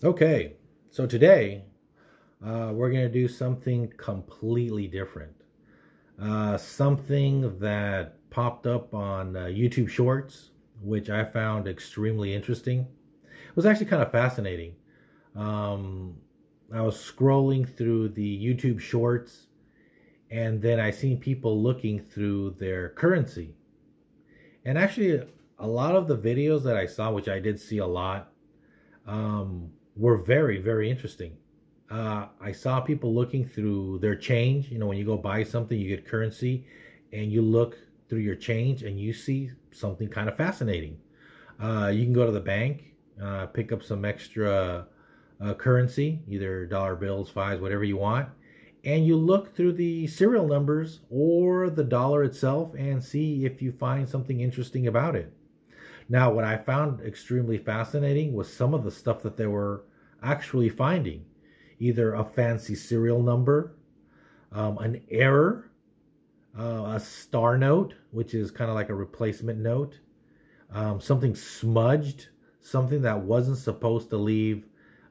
Okay, so today we're going to do something completely different. Something that popped up on YouTube Shorts, which I found extremely interesting. It was actually kind of fascinating. Um, I was scrolling through the YouTube Shorts, and then I seen people looking through their currency. And actually, a lot of the videos that I saw, which I did see a lot, were very, very interesting. I saw people looking through their change. You know, when you go buy something, you get currency, and you look through your change and you see something kind of fascinating. You can go to the bank, pick up some extra currency, either dollar bills, fives, whatever you want, and you look through the serial numbers or the dollar itself and see if you find something interesting about it. Now, what I found extremely fascinating was some of the stuff that they were actually finding. Either a fancy serial number, an error, a star note, which is kind of like a replacement note, something smudged, something that wasn't supposed to leave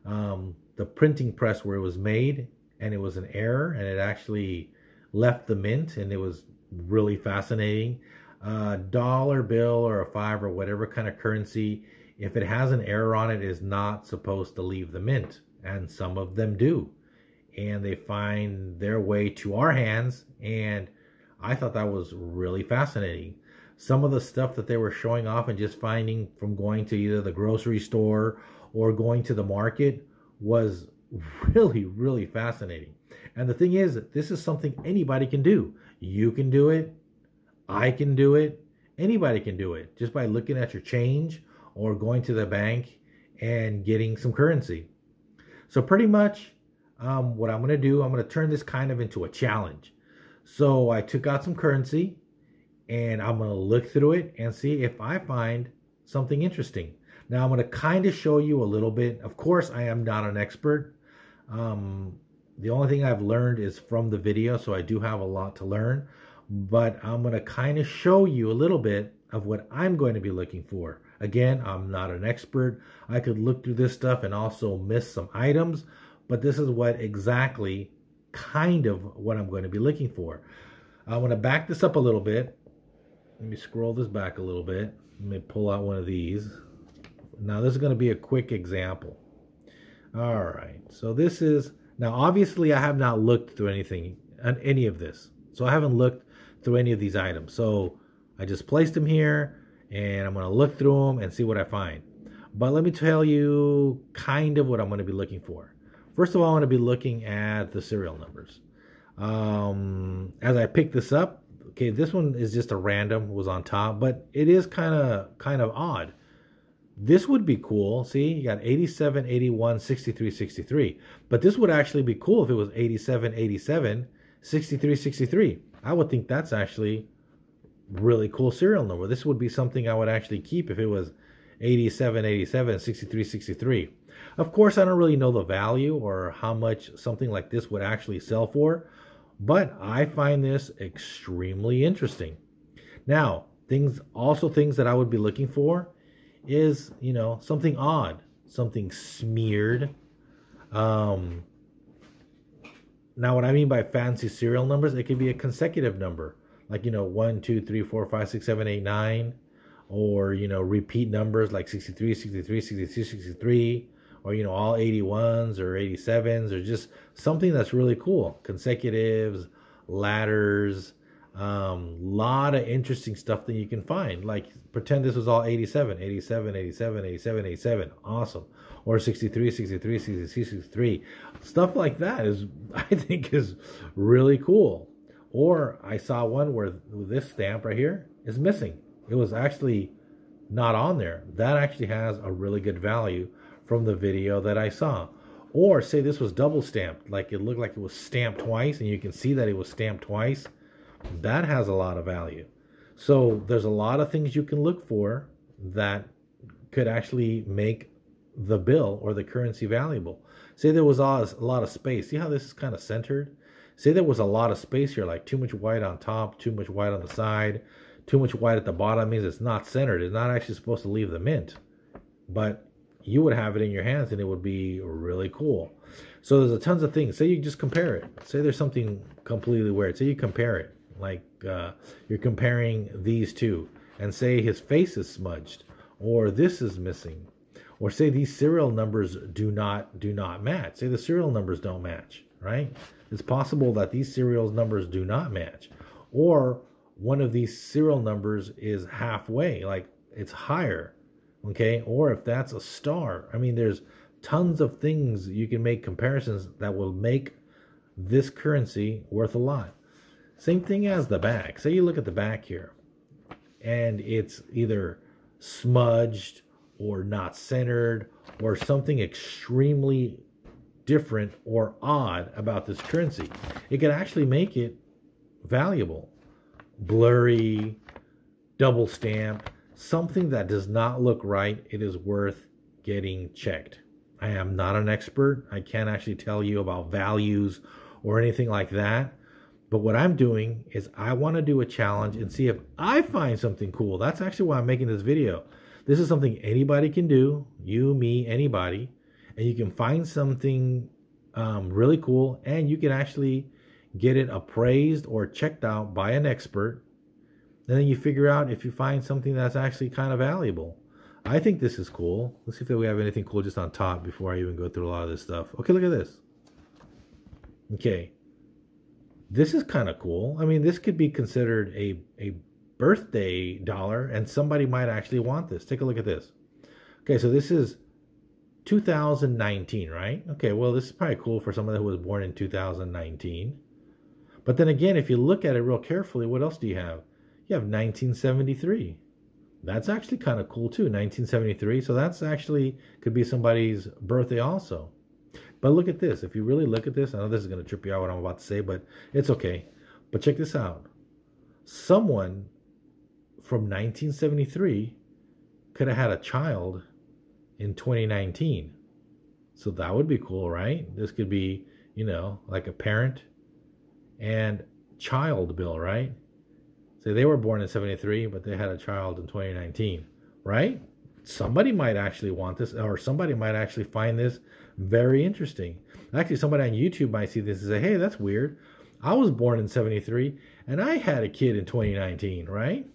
the printing press where it was made, and it was an error, and it actually left the mint, and it was really fascinating. A dollar bill or a five or whatever kind of currency, if it has an error on it, is not supposed to leave the mint, and some of them do, and they find their way to our hands, and I thought that was really fascinating. Some of the stuff that they were showing off and just finding from going to either the grocery store or going to the market was really, really fascinating. And the thing is, this is something anybody can do. You can do it. I can do it. Anybody can do it just by looking at your change or going to the bank and getting some currency. So pretty much what I'm going to do, I'm going to turn this kind of into a challenge. So I took out some currency and I'm going to look through it and see if I find something interesting. Now I'm going to kind of show you a little bit. Of course, I am not an expert. The only thing I've learned is from the video, so I do have a lot to learn. But I'm going to kind of show you a little bit of what I'm going to be looking for. Again, I'm not an expert. I could look through this stuff and also miss some items, but this is what exactly kind of what I'm going to be looking for. I want to back this up a little bit. Let me scroll this back a little bit. Let me pull out one of these. Now this is going to be a quick example. All right, so this is, now obviously I have not looked through anything, any of this. So I haven't looked through any of these items. So I just placed them here and I'm going to look through them and see what I find. But let me tell you kind of what I'm going to be looking for. First of all, I want to be looking at the serial numbers. As I pick this up, okay, this one is just a random, was on top, but it is kind of odd. This would be cool. See, you got 87, 81, 63, 63. But this would actually be cool if it was 87, 87, 63, 63. I would think that's actually really cool serial number. This would be something I would actually keep if it was 87, 87, 63, 63. Of course, I don't really know the value or how much something like this would actually sell for, but I find this extremely interesting. Now, things that I would be looking for is, you know, something odd, something smeared. Now, what I mean by fancy serial numbers, it could be a consecutive number, like, you know, 1, 2, 3, 4, 5, 6, 7, 8, 9, or, you know, repeat numbers like 63, 63, 63, 63, or, you know, all 81s or 87s, or just something that's really cool. Consecutives, ladders, lot of interesting stuff that you can find. Like, pretend this was all 87, 87, 87, 87, 87. Awesome. Or 63, 63, 63, 63. Stuff like that is, I think, is really cool. Or I saw one where this stamp right here is missing. It was actually not on there. That actually has a really good value from the video that I saw. Or say this was double stamped, like it looked like it was stamped twice, and you can see that it was stamped twice. That has a lot of value. So there's a lot of things you can look for that could actually make the bill or the currency valuable. Say there was a lot of space. See how this is kind of centered? Say there was a lot of space here, like too much white on top, too much white on the side, too much white at the bottom means it's not centered. It's not actually supposed to leave the mint. But you would have it in your hands and it would be really cool. So there's a tons of things. Say you just compare it. Say there's something completely weird. Say you compare it. Like you're comparing these two. And say his face is smudged. Or this is missing. Or say these serial numbers do not match. Say the serial numbers don't match. Right? It's possible that these serial numbers do not match. Or one of these serial numbers is halfway. Like it's higher. Okay, or if that's a star. I mean, there's tons of things you can make comparisons that will make this currency worth a lot. Same thing as the back. Say you look at the back here, and it's either smudged or not centered or something extremely different or odd about this currency. It could actually make it valuable. Blurry, double stamp. Something that does not look right, it is worth getting checked. I am not an expert. I can't actually tell you about values or anything like that. But what I'm doing is I want to do a challenge and see if I find something cool. That's actually why I'm making this video. This is something anybody can do. You, me, anybody. And you can find something really cool. And you can actually get it appraised or checked out by an expert. And then you figure out if you find something that's actually kind of valuable. I think this is cool. Let's see if we have anything cool just on top before I even go through a lot of this stuff. Okay, look at this. Okay. This is kind of cool. I mean, this could be considered a birthday dollar, and somebody might actually want this. Take a look at this. Okay, so this is 2019, right? Okay, well, this is probably cool for someone who was born in 2019. But then again, if you look at it real carefully, what else do you have? You have 1973. That's actually kind of cool too, 1973. So that's actually could be somebody's birthday also. But look at this. If you really look at this, I know this is going to trip you out what I'm about to say, but it's okay. But check this out. Someone from 1973 could have had a child in 2019. So that would be cool, right? This could be, you know, like a parent and child bill, right? Say they were born in 73, but they had a child in 2019, right? Somebody might actually want this, or somebody might actually find this very interesting. Actually, somebody on YouTube might see this and say, hey, that's weird. I was born in 73, and I had a kid in 2019, right?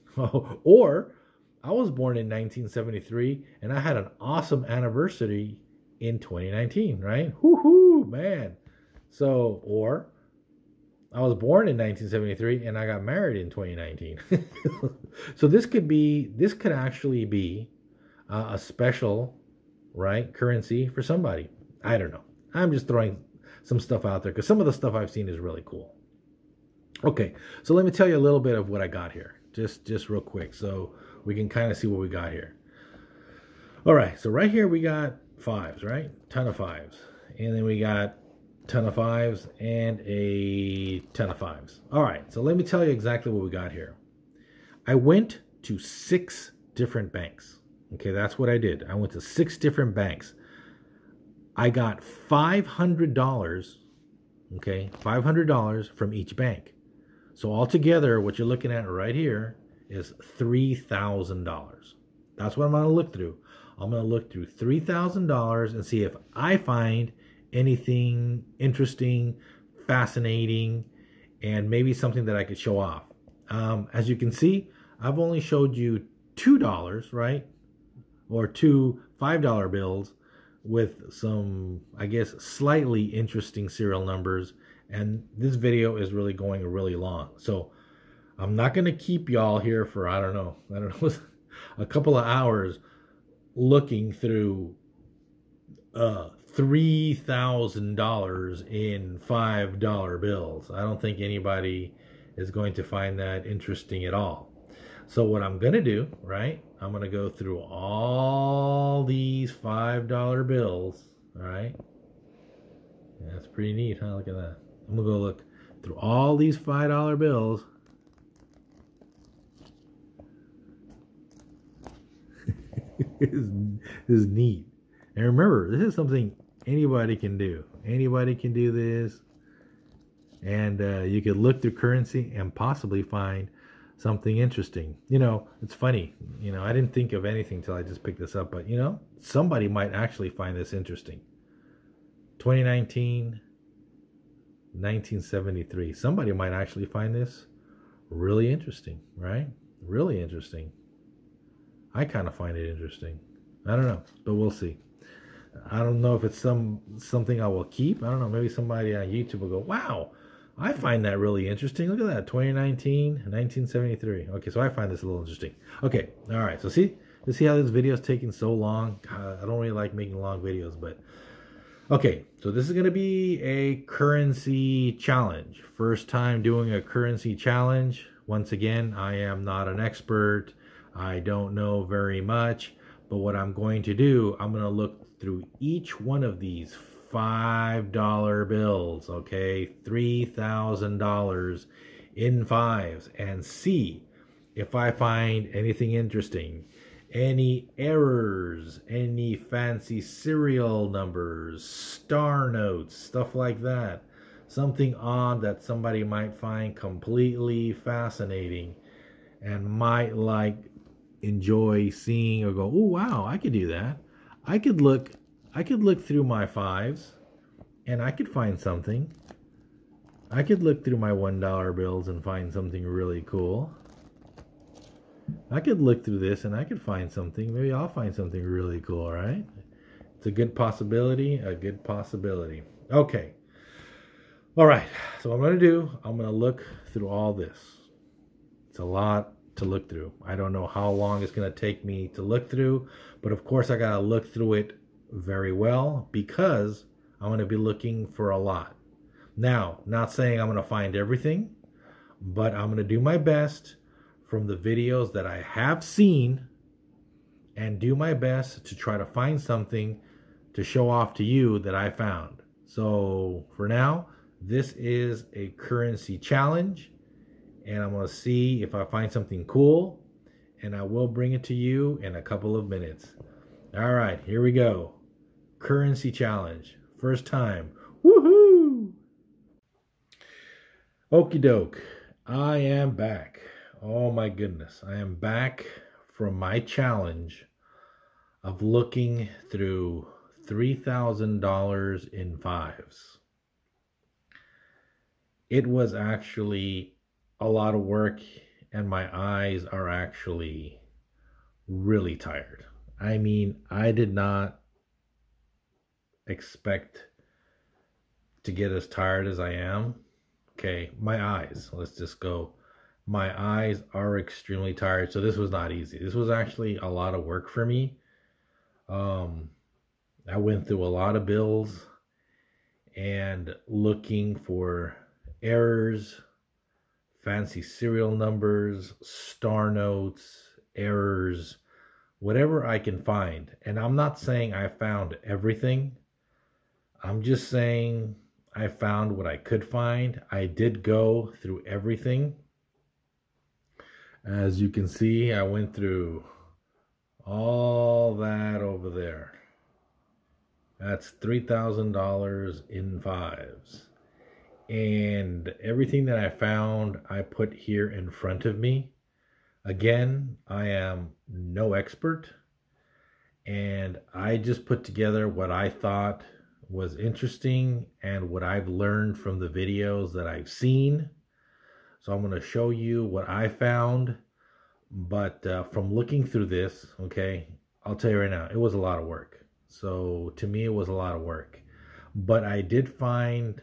Or I was born in 1973, and I had an awesome anniversary in 2019, right? Woohoo, man. So, or I was born in 1973 and I got married in 2019. So this could actually be a special, right, currency for somebody. I don't know. I'm just throwing some stuff out there because some of the stuff I've seen is really cool. Okay, so let me tell you a little bit of what I got here, just real quick, so we can kind of see what we got here. All right, so right here we got fives, right? Ton of fives, and then we got ton of fives and a ton of fives. All right, so let me tell you exactly what we got here. I went to 6 different banks. Okay, that's what I did. I went to 6 different banks. I got $500, okay, $500 from each bank. So altogether, what you're looking at right here is $3,000. That's what I'm going to look through. I'm going to look through $3,000 and see if I find anything interesting, fascinating, and maybe something that I could show off. As you can see, I've only showed you $2, right? Or 2 $5 bills with some, I guess, slightly interesting serial numbers. And this video is really going really long. So I'm not going to keep y'all here for, I don't know, a couple of hours looking through $3,000 in $5 bills. I don't think anybody is going to find that interesting at all. So what I'm going to do, right, I'm going to go through all these $5 bills, all right? Yeah, that's pretty neat, huh? Look at that. I'm going to go look through all these $5 bills. This is neat. And remember, this is something anybody can do. Anybody can do this. And you could look through currency and possibly find something interesting. You know, it's funny. You know, I didn't think of anything till I just picked this up, but you know, somebody might actually find this interesting. 2019, 1973. Somebody might actually find this really interesting, right? Really interesting. I kind of find it interesting. I don't know, but we'll see. I don't know if it's something I will keep. I don't know. Maybe somebody on YouTube will go, wow, I find that really interesting. Look at that, 2019, 1973. Okay, so I find this a little interesting. Okay, all right. So see how this video is taking so long? God, I don't really like making long videos, but okay. So this is going to be a currency challenge. First time doing a currency challenge. Once again, I am not an expert. I don't know very much, but what I'm going to do, I'm going to look through each one of these $5 bills, okay, $3,000 in fives, and see if I find anything interesting, any errors, any fancy serial numbers, star notes, stuff like that. Something odd that somebody might find completely fascinating and might enjoy seeing, or go, oh wow, I could do that. I could look through my fives and I could find something. I could look through my $1 bills and find something really cool. I could look through this and I could find something. Maybe I'll find something really cool, right? It's a good possibility, a good possibility. Okay. All right. So what I'm going to do, I'm going to look through all this. It's a lot to look through. I don't know how long it's going to take me to look through, but of course I got to look through it very well because I'm going to be looking for a lot. Now, not saying I'm going to find everything, but I'm going to do my best from the videos that I have seen and do my best to try to find something to show off to you that I found. So for now, this is a currency challenge, and I'm going to see if I find something cool, and I will bring it to you in a couple of minutes. All right, here we go. Currency challenge. First time. Woohoo! Okie doke. I am back. Oh my goodness. I am back from my challenge of looking through $3,000 in fives. It was actually a lot of work, and my eyes are actually really tired. I mean, I did not expect to get as tired as I am. Okay, my eyes, let's just go. My eyes are extremely tired, so this was not easy. This was actually a lot of work for me. I went through a lot of bills and looking for errors, fancy serial numbers, star notes, errors, whatever I can find. And I'm not saying I found everything. I'm just saying I found what I could find. I did go through everything. As you can see, I went through all that over there. That's $3,000 in fives. And everything that I found, I put here in front of me. Again, I am no expert, and I just put together what I thought was interesting and what I've learned from the videos that I've seen. So I'm going to show you what I found, but from looking through this, okay, I'll tell you right now, it was a lot of work. So to me, it was a lot of work, but I did find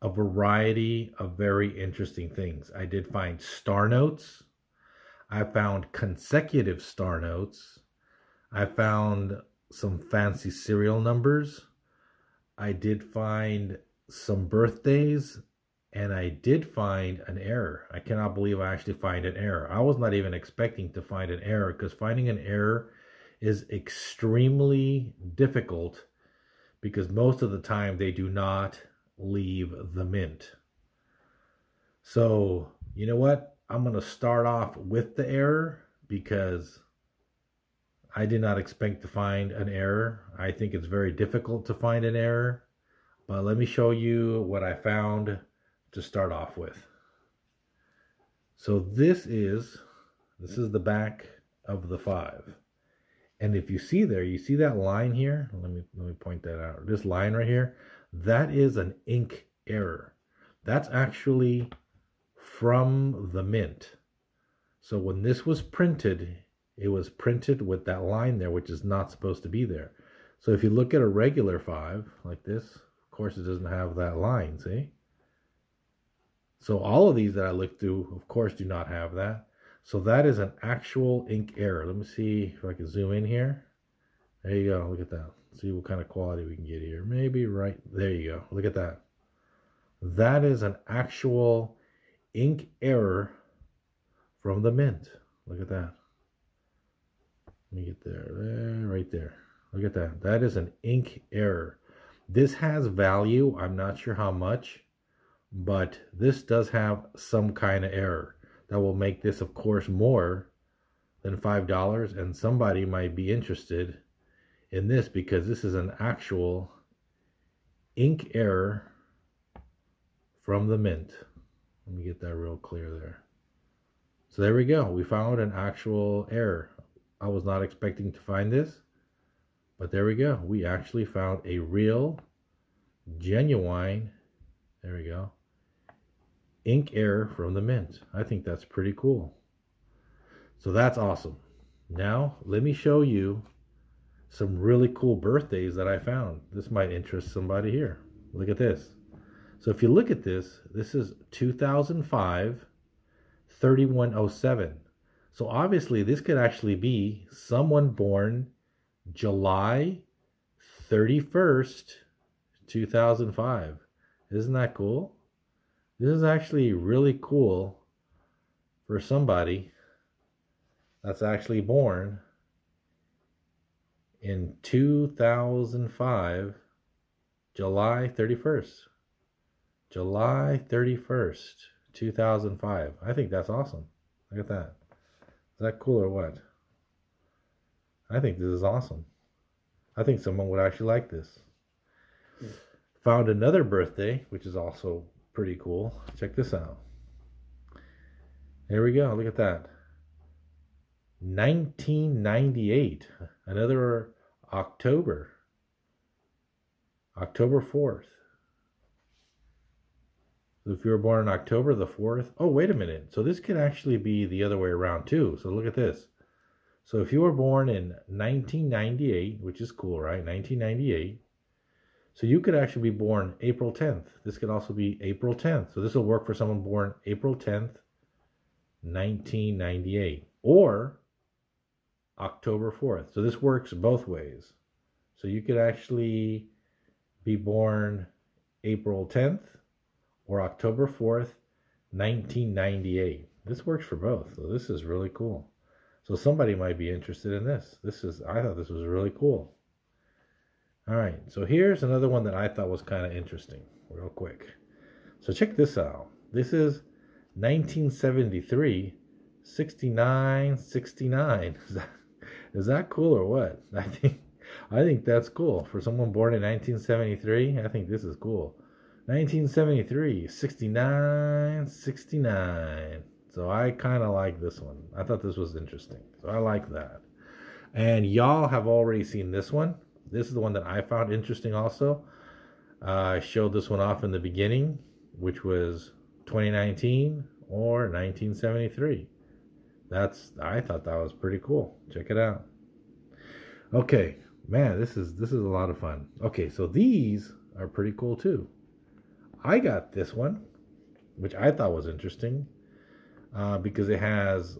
a variety of very interesting things. I did find star notes. I found consecutive star notes. I found some fancy serial numbers. I did find some birthdays, and I did find an error. I cannot believe I actually find an error. I was not even expecting to find an error, because finding an error is extremely difficult because most of the time they do not leave the mint. So, you know what? I'm going to start off with the error because I did not expect to find an error. I think it's very difficult to find an error. But let me show you what I found to start off with. So this is the back of the 5. And if you see there, you see that line here? Let me point that out. This line right here, that is an ink error. That's actually from the mint. So when this was printed, it was printed with that line there, which is not supposed to be there. So if you look at a regular 5 like this, of course it doesn't have that line, see? So all of these that I looked through, of course, do not have that. So that is an actual ink error. Let me see if I can zoom in here. There you go. Look at that. See what kind of quality we can get here. Maybe right there you go. Look at that. That is an actual ink error from the mint. Look at that. Let me get there. Right there. Look at that. That is an ink error. This has value. I'm not sure how much, but this does have some kind of error that will make this, of course, more than $5, and somebody might be interested in this because this is an actual ink error from the mint. Let me get that real clear there. So there we go. We found an actual error. I was not expecting to find this, but there we go. We actually found a real, genuine, there we go, ink error from the mint. I think that's pretty cool. So that's awesome. Now, let me show you some really cool birthdays that I found. This might interest somebody here. Look at this. So if you look at this, this is 2005, 3107. So obviously this could actually be someone born July 31st, 2005. Isn't that cool? This is actually really cool for somebody that's actually born in 2005, July 31st. July 31st, 2005. I think that's awesome. Look at that. Is that cool or what? I think this is awesome. I think someone would actually like this. Found another birthday, which is also pretty cool. Check this out. There we go. Look at that. 1998. Another October. October 4th. So if you were born in October the 4th. Oh, wait a minute. So this could actually be the other way around too. So look at this. So if you were born in 1998, which is cool, right? 1998. So you could actually be born April 10th. This could also be April 10th. So this will work for someone born April 10th, 1998. Or October 4th. So this works both ways. So you could actually be born April 10th or October 4th, 1998. This works for both. So this is really cool. So somebody might be interested in this. I thought this was really cool. All right, so here's another one that I thought was kind of interesting, real quick. So check this out. This is 1973, 6969. Is that cool or what? I think that's cool. For someone born in 1973, I think this is cool. 1973, 6969. So I kind of like this one. I thought this was interesting. So I like that. And y'all have already seen this one. This is the one that I found interesting also. I showed this one off in the beginning, which was 2019 or 1973. I thought that was pretty cool. Check it out. Okay, man, this is a lot of fun. Okay, so these are pretty cool too. I got this one, which I thought was interesting, because it has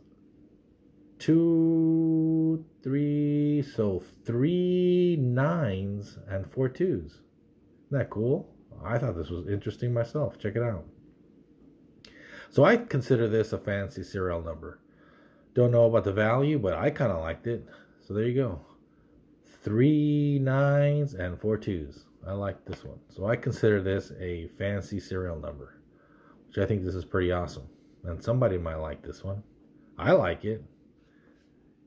2, 3, so 3 9s and 4 2s. Isn't that cool? I thought this was interesting myself. Check it out. So I consider this a fancy serial number. Don't know about the value, but I kind of liked it. So there you go. 3 9s and 4 2s. I like this one. So I consider this a fancy serial number, which I think this is pretty awesome. And somebody might like this one. I like it.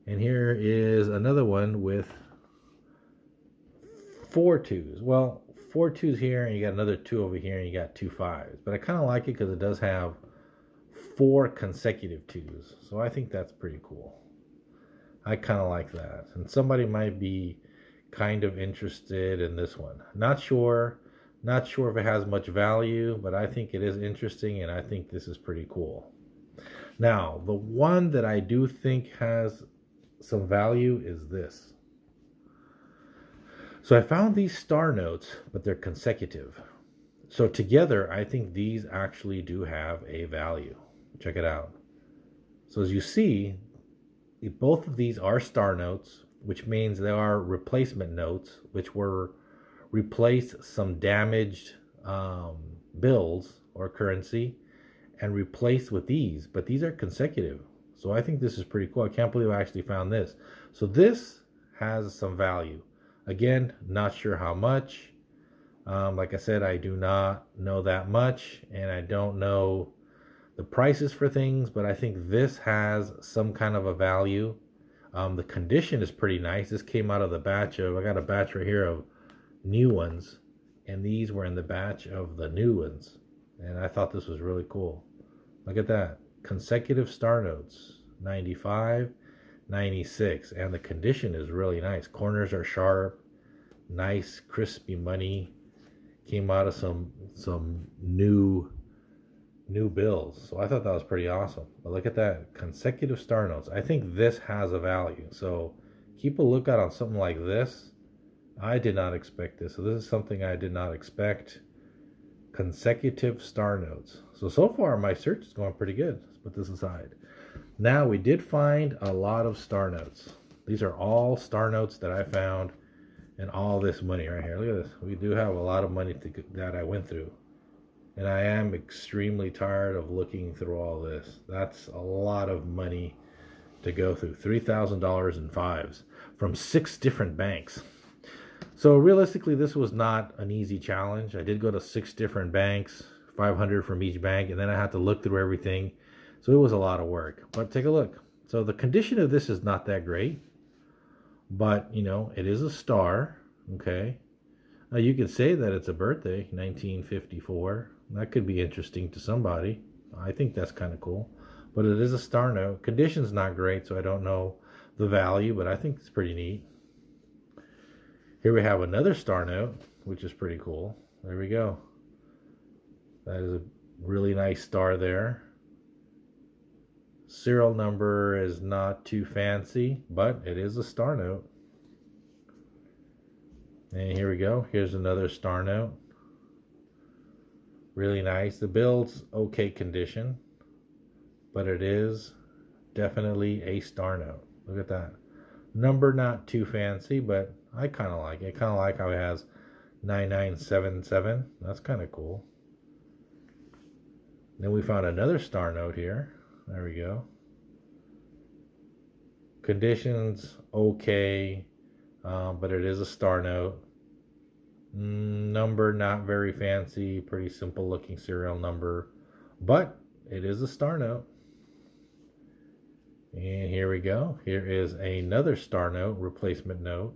And here is another one with 4 2s. Well, 4 2s here, and you got another 2 over here, and you got 2 5s. But I kind of like it because it does have 4 consecutive 2s. So I think that's pretty cool. I kind of like that. And somebody might be kind of interested in this one. Not sure. Not sure if it has much value, but I think it is interesting, and I think this is pretty cool. Now, the one that I do think has some value is this. So I found these star notes, but they're consecutive. So together, I think these actually do have a value. Check it out. So as you see, both of these are star notes, which means they are replacement notes, which were replaced some damaged bills or currency and replaced with these. But these are consecutive. So I think this is pretty cool. I can't believe I actually found this. So this has some value. Again, not sure how much. Like I said, I do not know that much, and I don't know the prices for things, but I think this has some kind of a value. The condition is pretty nice. This came out of the batch of, I got a batch right here of new ones, and these were in the batch of the new ones, and I thought this was really cool. Look at that. Consecutive star notes, 95, 96, and the condition is really nice. Corners are sharp, nice, crispy money. Came out of some new bills. So I thought that was pretty awesome. But look at that, consecutive star notes. I think this has a value. So keep a lookout on something like this. I did not expect this. So this is something I did not expect. Consecutive star notes. So far my search is going pretty good. Let's put this aside. Now we did find a lot of star notes. These are all star notes that I found. And all this money right here. Look at this. We do have a lot of money that I went through. And I am extremely tired of looking through all this. That's a lot of money to go through. $3,000 in fives from 6 different banks. So realistically, this was not an easy challenge. I did go to 6 different banks, 500 from each bank, and then I had to look through everything. So it was a lot of work. But take a look. So the condition of this is not that great. But, you know, it is a star, okay? Now, you could say that it's a birthday, 1954. That could be interesting to somebody. I think that's kind of cool. But it is a star note. Condition's not great, so I don't know the value, but I think it's pretty neat. Here we have another star note, which is pretty cool. There we go. That is a really nice star there. Serial number is not too fancy, but it is a star note. And here we go. Here's another star note. Really nice. The bill's okay condition, but it is definitely a star note. Look at that. Number not too fancy, but I kind of like it. I kind of like how it has 9977. That's kind of cool. Then we found another star note here. There we go. Conditions okay, but it is a star note. Number not very fancy, pretty simple looking serial number, but it is a star note. And here we go. Here is another star note, replacement note.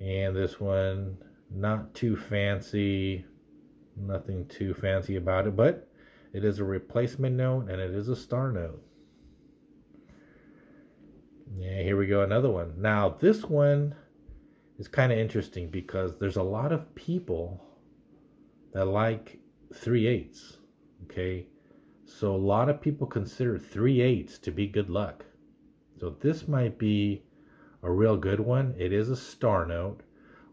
And this one, not too fancy, nothing too fancy about it, but it is a replacement note, and it is a star note. Yeah, here we go, another one. Now, this one is kind of interesting because there's a lot of people that like 3/8, okay? So a lot of people consider 3/8 to be good luck. So this might be a real good one. It is a star note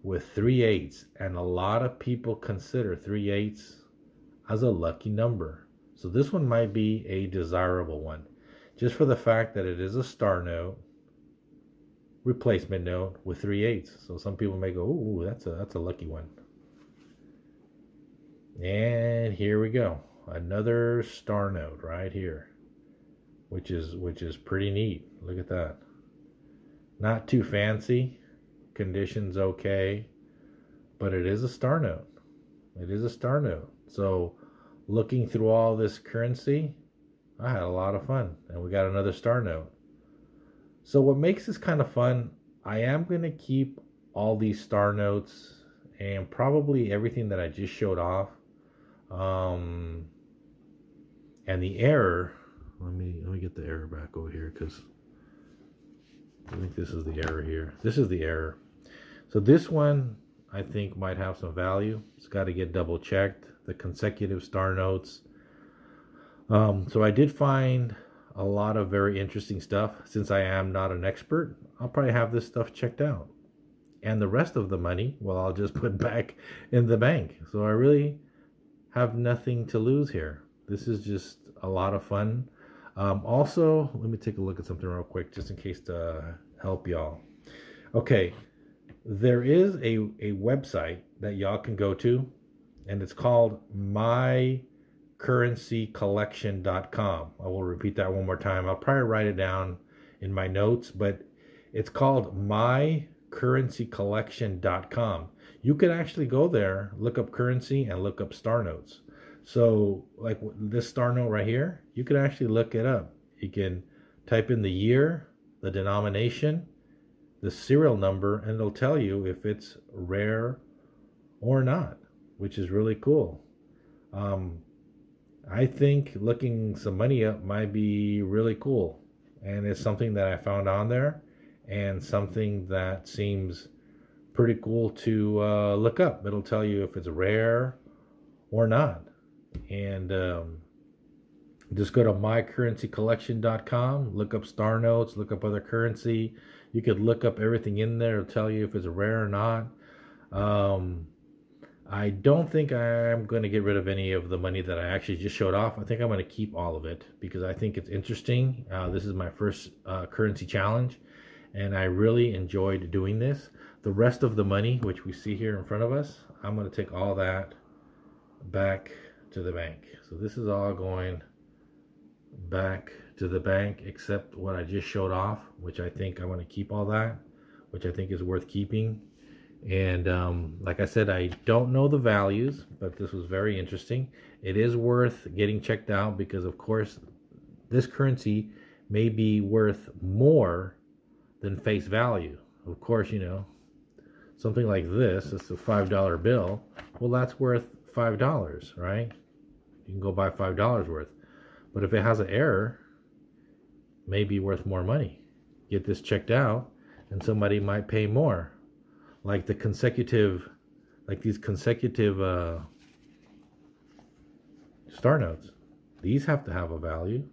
with 3/8, and a lot of people consider 3/8 as a lucky number. So this one might be a desirable one, just for the fact that it is a star note, replacement note with 3/8. So some people may go, "Ooh, that's a lucky one." And here we go, another star note right here, which is pretty neat. Look at that. Not too fancy, conditions okay, but it is a star note. It is a star note. So looking through all this currency, I had a lot of fun, and we got another star note. So what makes this kind of fun, I am going to keep all these star notes and probably everything that I just showed off And the error, let me get the error back over here, because I think this is the error here. This is the error. So this one I think might have some value. It's got to get double checked. The consecutive star notes. So I did find a lot of very interesting stuff. Since I am not an expert, I'll probably have this stuff checked out. And the rest of the money, well, I'll just put back in the bank. So I really have nothing to lose here. This is just a lot of fun. Also, let me take a look at something real quick, just in case to help y'all. Okay, there is a website that y'all can go to, and it's called mycurrencycollection.com. I will repeat that one more time. I'll probably write it down in my notes, but it's called mycurrencycollection.com. You could actually go there, look up currency, and look up star notes. So like this star note right here, you can actually look it up. You can type in the year, the denomination, the serial number, and it'll tell you if it's rare or not, which is really cool. I think looking some money up might be really cool. And it's something that I found on there, and something that seems pretty cool to look up. It'll tell you if it's rare or not. And just go to mycurrencycollection.com, look up star notes, look up other currency. You could look up everything in there. It'll tell you if it's rare or not. I don't think I'm going to get rid of any of the money that I actually just showed off. I think I'm going to keep all of it because I think it's interesting. This is my first currency challenge, and I really enjoyed doing this. The rest of the money, which we see here in front of us, I'm going to take all that back to the bank. So this is all going back to the bank, except what I just showed off, which I think I want to keep all that, which I think is worth keeping. And like I said, I don't know the values, but this was very interesting. It is worth getting checked out because, of course, this currency may be worth more than face value. Of course, you know, something like this, it's a $5 bill. Well, that's worth $5, right? You can go buy $5 worth. But if it has an error, it may be worth more money. Get this checked out, and somebody might pay more. Like the consecutive, like these consecutive star notes. These have to have a value.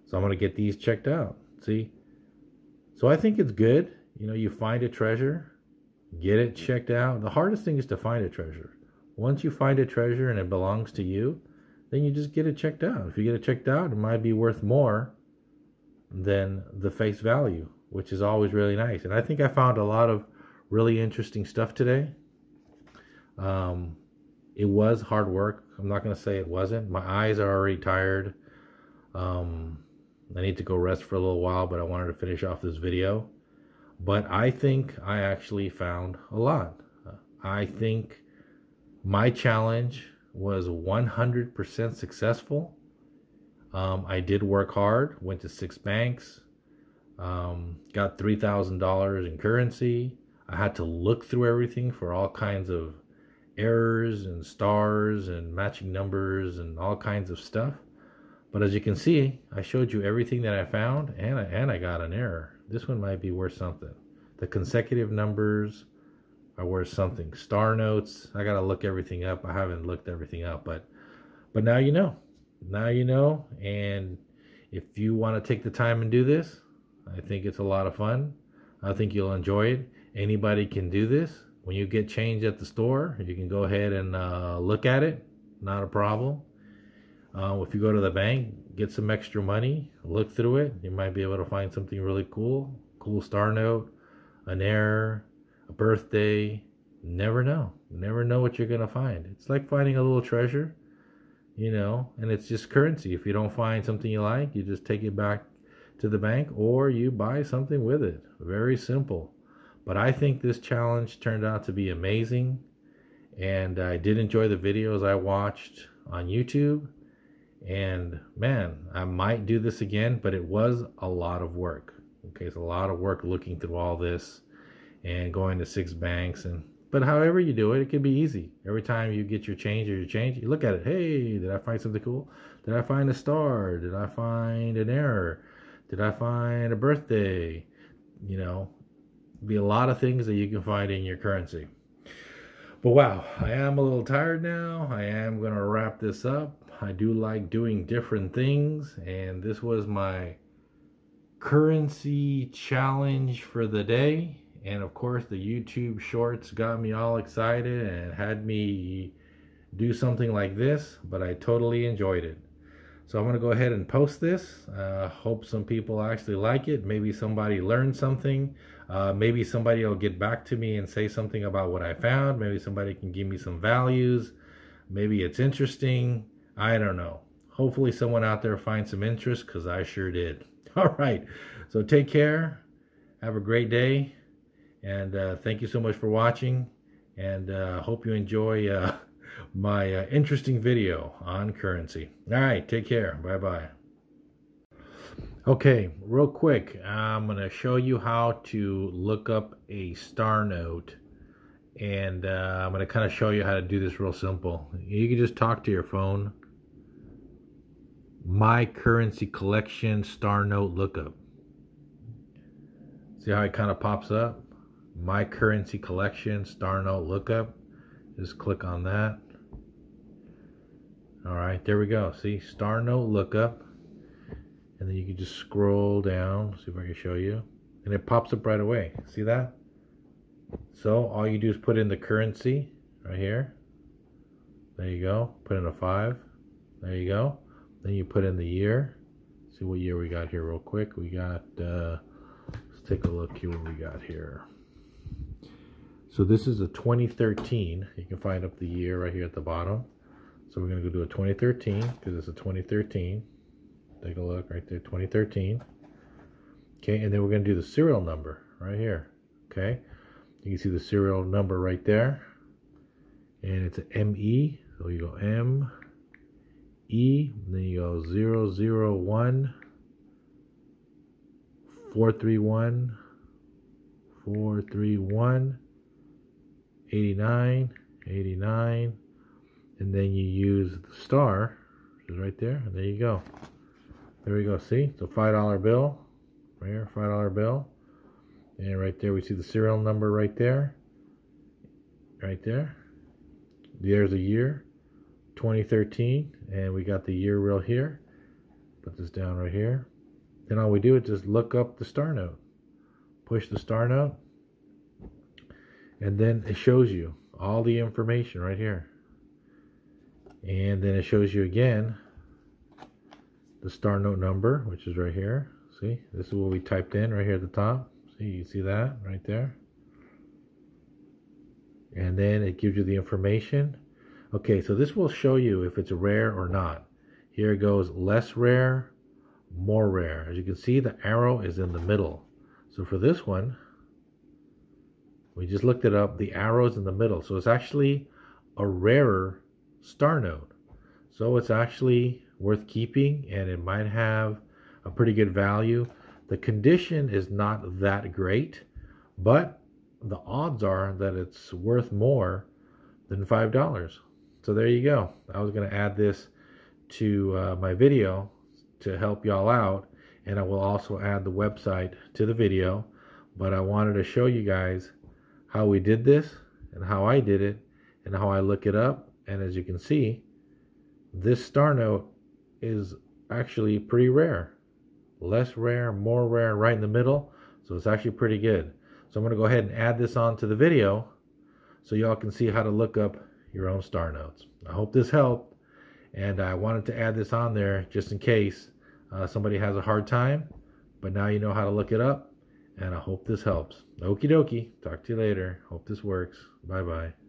So I'm going to get these checked out. See? So I think it's good. You know, you find a treasure, get it checked out. The hardest thing is to find a treasure. Once you find a treasure and it belongs to you, then you just get it checked out. If you get it checked out, it might be worth more than the face value, which is always really nice. And I think I found a lot of really interesting stuff today. It was hard work. I'm not going to say it wasn't. My eyes are already tired. I need to go rest for a little while, but I wanted to finish off this video. But I think I actually found a lot. I think my challenge was 100% successful. I did work hard, went to 6 banks, got $3,000 in currency. I had to look through everything for all kinds of errors and stars and matching numbers and all kinds of stuff. But as you can see, I showed you everything that I found, and I got an error. This one might be worth something. The consecutive numbers are worth something. Star notes, I gotta look everything up. I haven't looked everything up, but now you know. Now you know, and if you want to take the time and do this, I think it's a lot of fun. I think you'll enjoy it. Anybody can do this. When you get change at the store, you can go ahead and look at it. Not a problem. If you go to the bank, get some extra money, look through it. You might be able to find something really cool. Cool star note, an error, a birthday. Never know. Never know what you're going to find. It's like finding a little treasure, you know, and it's just currency. If you don't find something you like, you just take it back to the bank or you buy something with it. Very simple. But I think this challenge turned out to be amazing, and I did enjoy the videos I watched on YouTube. And man, I might do this again, but it was a lot of work. Okay, it's a lot of work looking through all this and going to 6 banks, and But however you do it, it can be easy. Every time you get your change, you look at it. Hey, did I find something cool? Did I find a star? Did I find an error? Did I find a birthday? You know, be a lot of things that you can find in your currency. But wow, I am a little tired now. I am going to wrap this up. I do like doing different things, and this was my currency challenge for the day. And of course, the YouTube shorts got me all excited and had me do something like this, but I totally enjoyed it. So I'm going to go ahead and post this. Hope some people actually like it. Maybe somebody learned something. Maybe somebody will get back to me and say something about what I found. Maybe somebody can give me some values. Maybe it's interesting. I don't know. Hopefully someone out there finds some interest, because I sure did. All right. So take care. Have a great day. And thank you so much for watching. And hope you enjoy my interesting video on currency. All right. Take care. Bye-bye. Okay, real quick, I'm going to show you how to look up a star note, and I'm going to kind of show you how to do this real simple. You can just talk to your phone. My currency collection star note lookup. See how it kind of pops up? My currency collection star note lookup. Just click on that. All right, there we go. See, star note lookup. And then you can just scroll down, see if I can show you. And it pops up right away. See that? So all you do is put in the currency right here. There you go. Put in a 5. There you go. Then you put in the year. See what year we got here real quick. We got, let's take a look here what we got here. So this is a 2013. You can find up the year right here at the bottom. So we're going to go do a 2013 because it's a 2013. Take a look right there, 2013. Okay, and then we're going to do the serial number right here. Okay, you can see the serial number right there. And it's an ME. So you go M, E, and then you go 001, 431, 431, 89, 89. And then you use the star, which is right there. And there you go. There we go, see? It's a $5 bill, right here, $5 bill. And right there we see the serial number right there. Right there. There's a year, 2013, and we got the year real here. Put this down right here. Then all we do is just look up the star note. Push the star note. And then it shows you all the information right here. And then it shows you again the star note number, which is right here. See, this is what we typed in right here at the top. See, you see that right there. And then it gives you the information. Okay, so this will show you if it's rare or not. Here it goes, less rare, more rare. As you can see, the arrow is in the middle. So for this one, we just looked it up, the arrow's in the middle. So it's actually a rarer star note. So it's actually worth keeping, and it might have a pretty good value. The condition is not that great, but the odds are that it's worth more than $5. So there you go. I was going to add this to my video to help y'all out, and I will also add the website to the video. But I wanted to show you guys how we did this and how I did it and how I look it up. And as you can see, this star note is actually pretty rare. Less rare, more rare, right in the middle. So it's actually pretty good. So I'm going to go ahead and add this on to the video so y'all can see how to look up your own star notes. I hope this helped, and I wanted to add this on there just in case somebody has a hard time, but now you know how to look it up, and I hope this helps. Okie dokie. Talk to you later. Hope this works. Bye-bye.